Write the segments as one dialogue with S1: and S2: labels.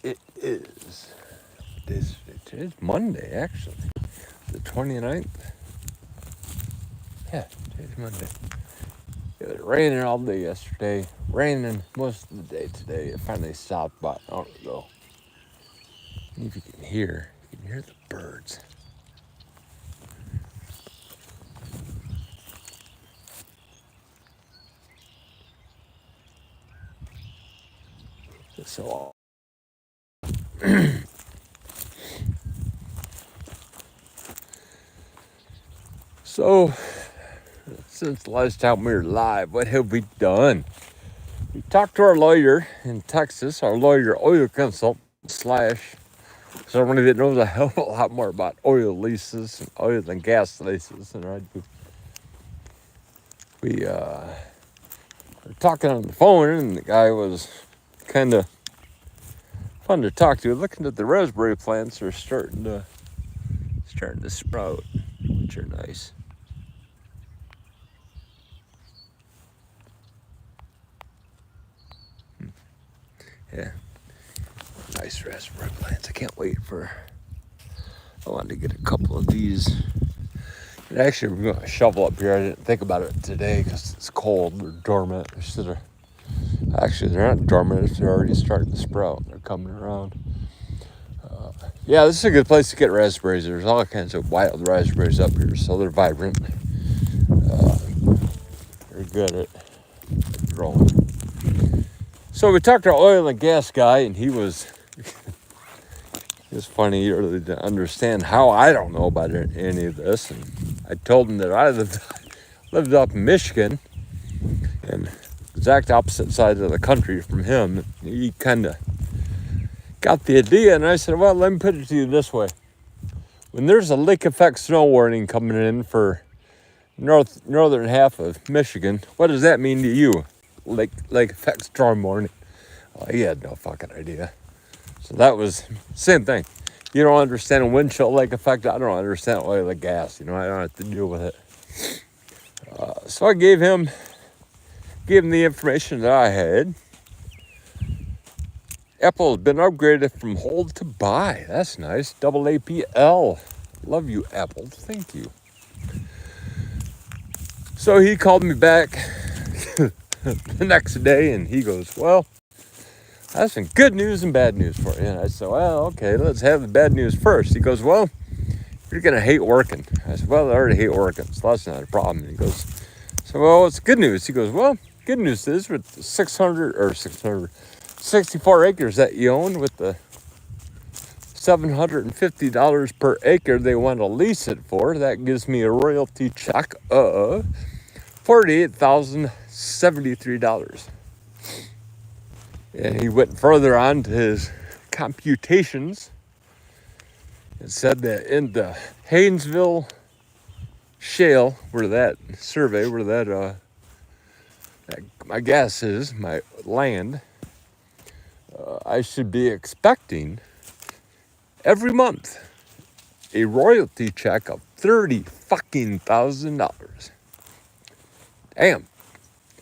S1: It is. Today's Monday, actually. The 29th. Yeah, today's Monday. It was raining all day yesterday. Raining most of the day today. It finally stopped about an hour ago. And if you can hear the birds. So, so since the last time we were live, what have we done? We talked to our lawyer in Texas, our lawyer oil consultant / somebody that knows a hell of a lot more about oil leases and oil and gas leases than I do. We were talking on the phone, and the guy was kind of fun to talk to. Looking at the raspberry plants are starting to sprout, which are nice. Yeah, nice raspberry plants. I can't wait I wanted to get a couple of these. And actually, we're going to shovel up here. I didn't think about it today because it's cold. They're dormant. Actually, they're not dormant. They're already starting to sprout. They're coming around. Yeah, this is a good place to get raspberries. There's all kinds of wild raspberries up here, so they're vibrant. They're good at growing. So we talked to our oil and gas guy, and he was funny. He really didn't understand how I don't know about any of this. And I told him that I lived up in Michigan, and exact opposite side of the country from him. He kind of got the idea, and I said, well, let me put it to you this way. When there's a lake effect snow warning coming in for northern half of Michigan, what does that mean to you? Lake effect storm warning. Well, he had no fucking idea. So that was same thing. You don't understand wind chill lake effect. I don't understand oil and gas. I don't have to deal with it. So I gave him the information that I had. Apple has been upgraded from hold to buy. That's nice. Double APL. Love you, Apple. Thank you. So he called me back the next day, and he goes, well, I have some good news and bad news for you. And I said, well, okay, let's have the bad news first. He goes, well, you're going to hate working. I said, well, I already hate working, so that's not a problem. And he goes, so, well, what's good news? He goes, well, good news is with 664 acres that you own with the $750 per acre they want to lease it for, that gives me a royalty check of $48,073. And he went further on to his computations and said that in the Haynesville shale, where that my guess is, my land, I should be expecting every month a royalty check of $30,000. Damn.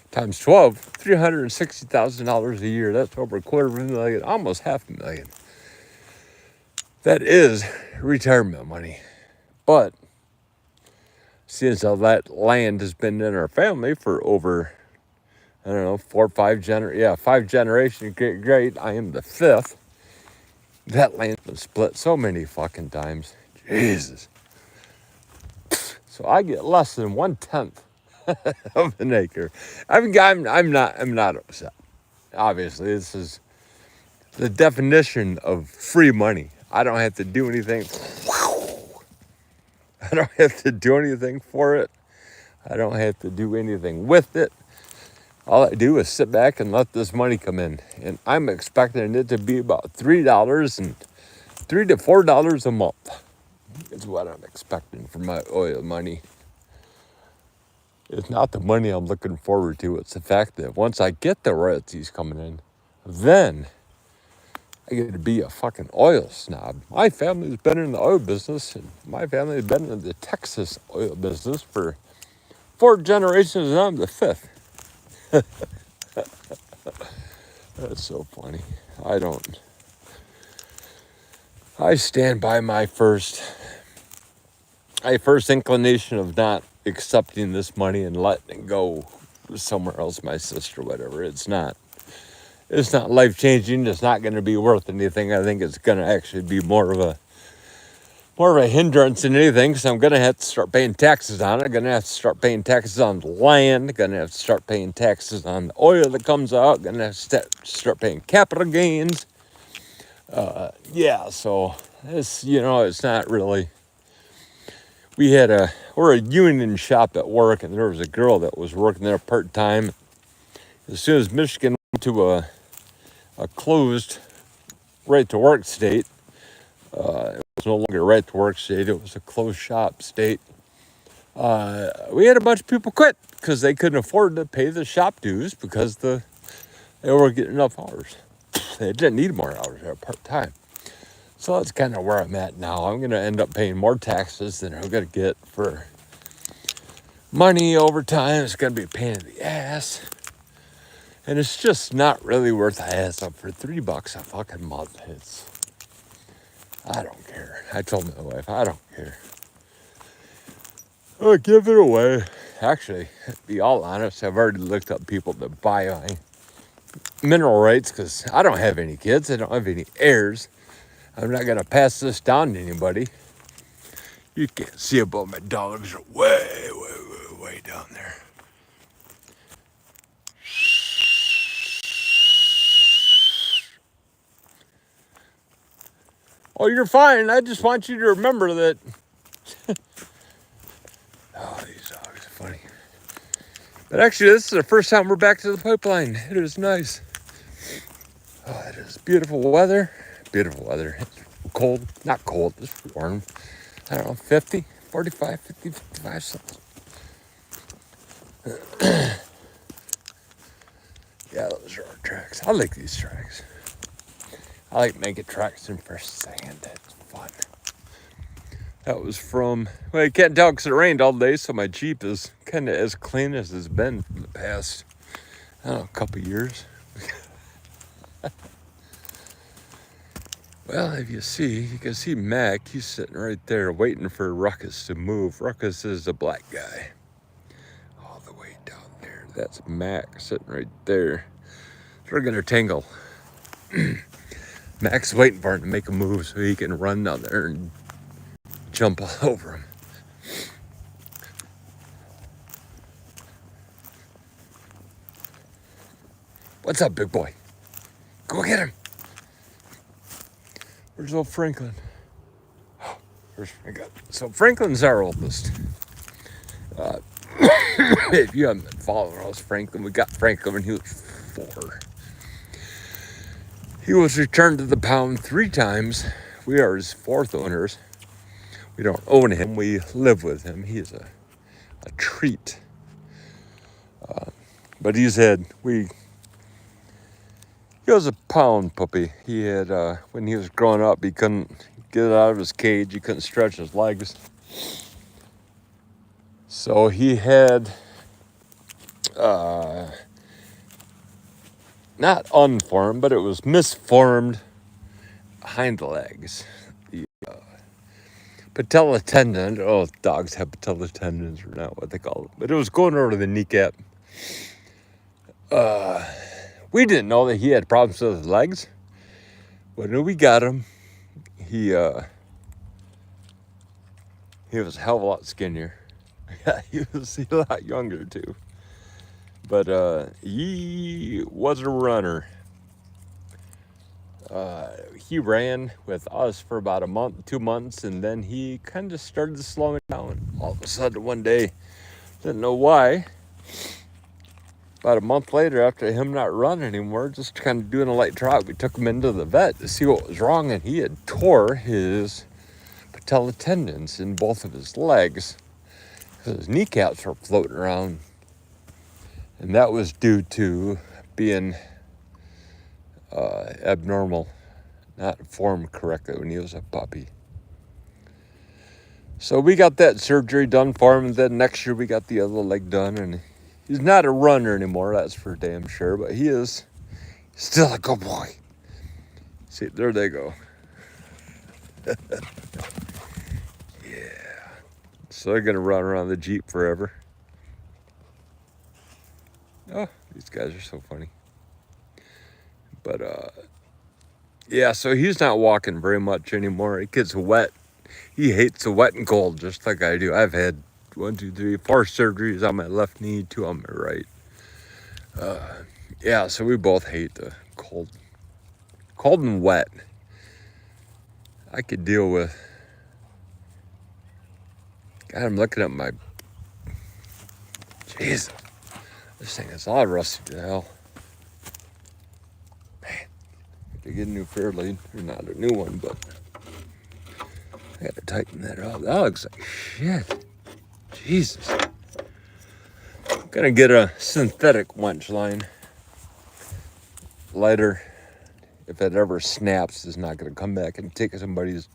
S1: Times 12, $360,000 a year. That's over $250,000, almost $500,000. That is retirement money. But since all that land has been in our family for over, I don't know, 4 or 5 generations. Great. I am the 5th. That land's been split so many fucking times. Jesus. So I get less than 1/10 of an acre. I'm not upset. Obviously, this is the definition of free money. I don't have to do anything. I don't have to do anything for it. I don't have to do anything with it. All I do is sit back and let this money come in. And I'm expecting it to be about $3 to $4 a month. Is what I'm expecting for my oil money. It's not the money I'm looking forward to. It's the fact that once I get the royalties coming in, then I get to be a fucking oil snob. My family's been in the oil business, and my family's been in the Texas oil business for 4 generations, and I'm the 5th. That's so funny. I don't I stand by my first inclination of not accepting this money and letting it go somewhere else, my sister, whatever. It's not life changing. It's not going to be worth anything. I think it's going to actually be more of a hindrance than anything, because I'm going to have to start paying taxes on it. I'm going to have to start paying taxes on the land. I'm going to have to start paying taxes on the oil that comes out. I'm going to have to start paying capital gains. So it's not really. We're a union shop at work, and there was a girl that was working there part-time. As soon as Michigan went to a closed right-to-work state, it was no longer a right-to-work state, it was a closed shop state. We had a bunch of people quit because they couldn't afford to pay the shop dues because they weren't getting enough hours. They didn't need more hours, they were part-time. So that's kind of where I'm at now. I'm going to end up paying more taxes than I'm going to get for money over time. It's going to be a pain in the ass. And it's just not really worth the hassle for $3 a fucking month. I don't care. I told my wife, I don't care. I'll give it away. Actually, to be all honest, I've already looked up people to buy my mineral rights because I don't have any kids. I don't have any heirs. I'm not going to pass this down to anybody. You can't see it, but my dogs are way down there. Oh, you're fine. I just want you to remember that. Oh, these dogs are funny. But actually, this is the first time we're back to the pipeline. It is nice. Oh, it is beautiful weather. Beautiful weather. It's cold. Not cold. It's warm. I don't know, 50, 45, 50, 55, something. Yeah, those are our tracks. I like these tracks. I like making tracks in first sand. It's fun. That was from, well, you can't tell because it rained all day, so my Jeep is kind of as clean as it's been for the past, I don't know, couple years. Well, if you can see Mac, he's sitting right there waiting for Ruckus to move. Ruckus is the black guy. All the way down there. That's Mac sitting right there. They're going to tangle. Mac's waiting for him to make a move so he can run down there and jump all over him. What's up, big boy? Go get him. Where's old Franklin? Oh, where's Franklin? So Franklin's our oldest. If you haven't been following us, Franklin, we got Franklin when he was 4. He was returned to the pound 3 times. We are his 4th owners. We don't own him, we live with him. He is a treat. But he was a pound puppy. He had, when he was growing up, he couldn't get out of his cage. He couldn't stretch his legs. So he had, not unformed, but it was misformed hind legs. The patella tendon, dogs have patella tendons or not what they call it, but it was going over to the kneecap. We didn't know that he had problems with his legs. When we got him, he was a hell of a lot skinnier. He was a lot younger too. But he was a runner. He ran with us for about a month, 2 months, and then he kind of started slowing down. All of a sudden one day, didn't know why. About a month later, after him not running anymore, just kind of doing a light trot, we took him into the vet to see what was wrong, and he had tore his patella tendons in both of his legs because his kneecaps were floating around, and that was due to being abnormal, not formed correctly when he was a puppy. So we got that surgery done for him, and then next year we got the other leg done, and he's not a runner anymore, that's for damn sure, but he is still a good boy. See, there they go. Yeah. So they're gonna run around the Jeep forever. Oh, these guys are so funny. But yeah, so he's not walking very much anymore. It gets wet. He hates the wet and cold just like I do. I've had 4 surgeries on my left knee, 2 on my right. Yeah, so we both hate the cold. Cold and wet. I could deal with. God, I'm looking at my. Jesus. This thing is all rusty to hell. Man, I have to get a new Fairlane. Not a new one, but I got to tighten that up. That looks like shit. Jesus. I'm gonna get a synthetic winch line. Lighter. If it ever snaps, it's not gonna come back and take somebody's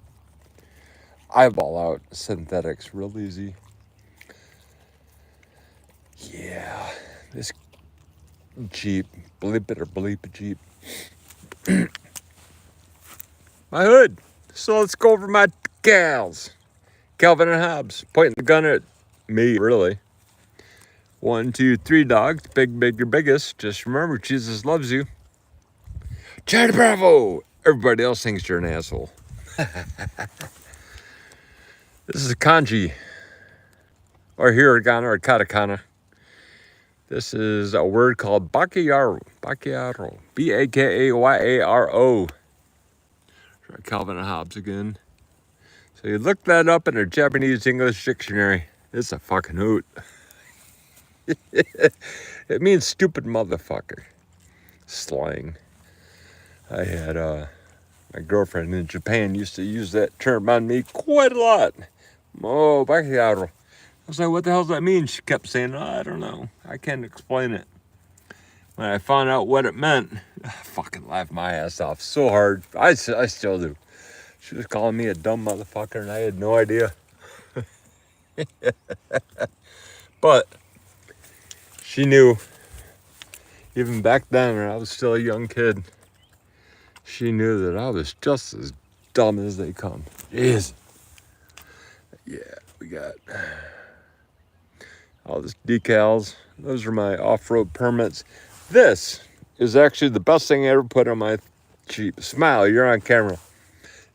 S1: eyeball out. Synthetic's real easy. Yeah, this Jeep, bleep it or bleep a Jeep. My hood. So let's go over my gals. Calvin and Hobbes pointing the gun at me, really. 1, 2, 3 dogs. Big, big, your biggest. Just remember, Jesus loves you. Charlie Bravo. Everybody else thinks you're an asshole. This is a kanji, or hiragana, or katakana. This is a word called bakiyaru. Bakiyaru. Bakayaaro. Try Calvin and Hobbes again. So you look that up in a Japanese English dictionary. It's a fucking hoot. It means stupid motherfucker. Slang. I had my girlfriend in Japan used to use that term on me quite a lot. Oh, bakiyaru. I was like, what the hell does that mean? She kept saying, oh, I don't know. I can't explain it. When I found out what it meant, I fucking laughed my ass off so hard. I still do. She was calling me a dumb motherfucker, and I had no idea. But she knew, even back then when I was still a young kid, she knew that I was just as dumb as they come. Jeez. Yeah, we got all this decals. Those are my off-road permits. This is actually the best thing I ever put on my Jeep. Smile, you're on camera.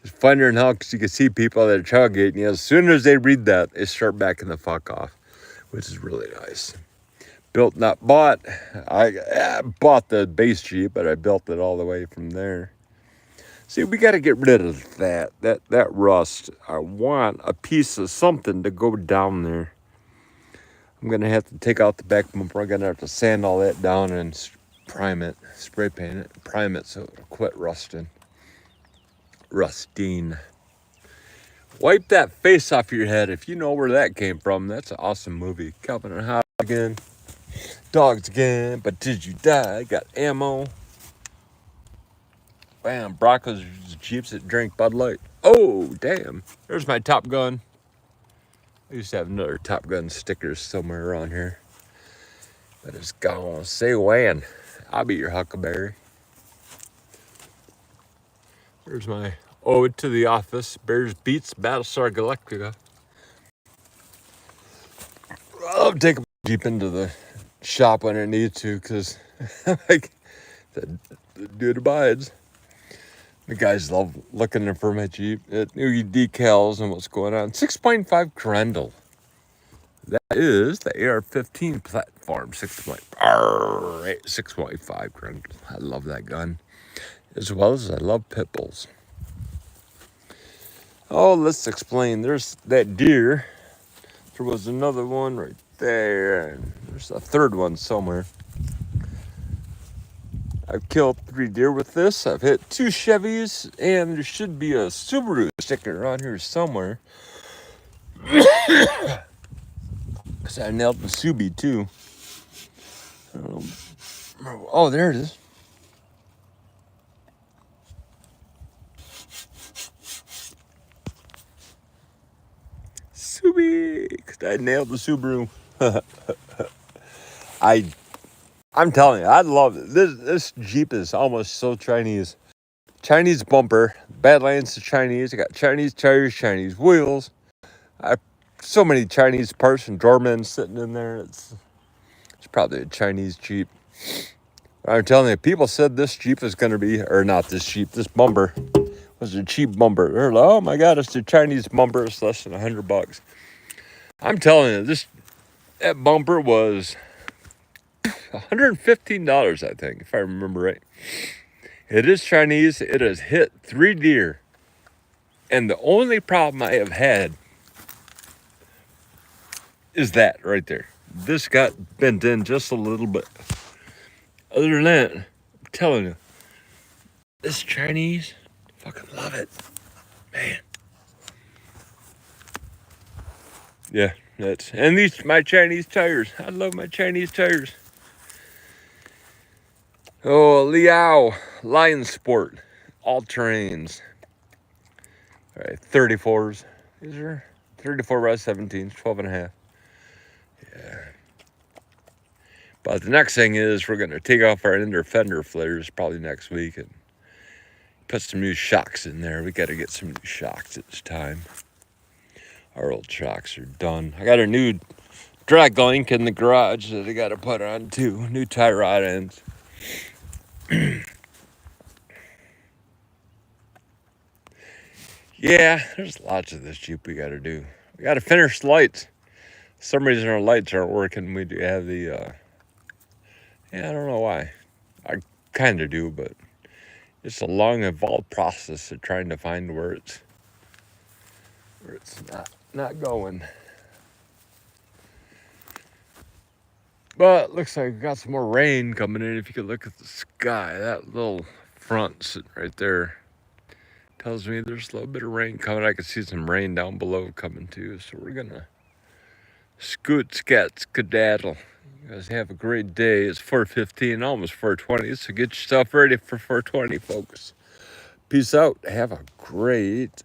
S1: It's funnier than hell because you can see people that are tailgating you. As soon as they read that, they start backing the fuck off, which is really nice. Built, not bought. I bought the base Jeep, but I built it all the way from there. See, we got to get rid of that rust. I want a piece of something to go down there. I'm going to have to take out the back bumper. I'm going to have to sand all that down and prime it, spray paint it, prime it so it'll quit rusting. Rusting. Wipe that face off your head if you know where that came from. That's an awesome movie. Calvin and Hobbes again. Dogs again. But did you die? Got ammo. Bam. Broncos Jeeps that drink Bud Light. Oh, damn. There's my Top Gun. I used to have another Top Gun stickers somewhere around here. But it's gone. Say when. I'll be your Huckleberry. There's my ode to the office. Bears Beats Battlestar Galactica. I'll take a Jeep into the shop when I need to because like the dude abides. The guys love looking for my Jeep. It new decals and what's going on. 6.5 Grendel. That is the AR-15 platform. 6.5 Grendel. I love that gun. As well as I love pit bulls. Oh, let's explain. There's that deer. There was another one right there. And there's a third one somewhere. I've killed 3 deer with this. I've hit 2 Chevys. And there should be a Subaru sticker around here somewhere. Because I nailed the Subi too. Oh, there it is. Subi, because I nailed the Subaru. I'm telling you, I love it. This Jeep is almost so Chinese. Chinese bumper. Badlands to Chinese. I got Chinese tires, Chinese wheels. So many Chinese parts and doormen sitting in there. It's probably a Chinese Jeep. I'm telling you, people said this Jeep is going to be, or not this Jeep, this bumper was a cheap bumper. They're like, oh my God, it's a Chinese bumper. It's less than $100. I'm telling you, that bumper was $115, I think, if I remember right. It is Chinese. It has hit 3 deer. And the only problem I have had is that right there. This got bent in just a little bit. Other than that, I'm telling you, this Chinese, fucking love it. Man. Yeah, and these my Chinese tires. I love my Chinese tires. Oh, Liao, Lion Sport, all terrains. All right, 34s. These are 34 by 17s, 12 and a half. Yeah. But the next thing is we're going to take off our inner fender flares probably next week and put some new shocks in there. We got to get some new shocks this time. Our old shocks are done. I got a new drag link in the garage that I got to put on too. New tie rod ends. Yeah, there's lots of this Jeep we got to do. We got to finish the lights. For some reason our lights aren't working. We do have the, I don't know why. I kind of do, but it's a long, involved process of trying to find where it's not going. But looks like we got some more rain coming in. If you could look at the sky, that little front sitting right there tells me there's a little bit of rain coming. I can see some rain down below coming too. So we're gonna scoot, scat, skedaddle. You guys have a great day. It's 4:15, almost 4:20. So get yourself ready for 4:20, folks. Peace out. Have a great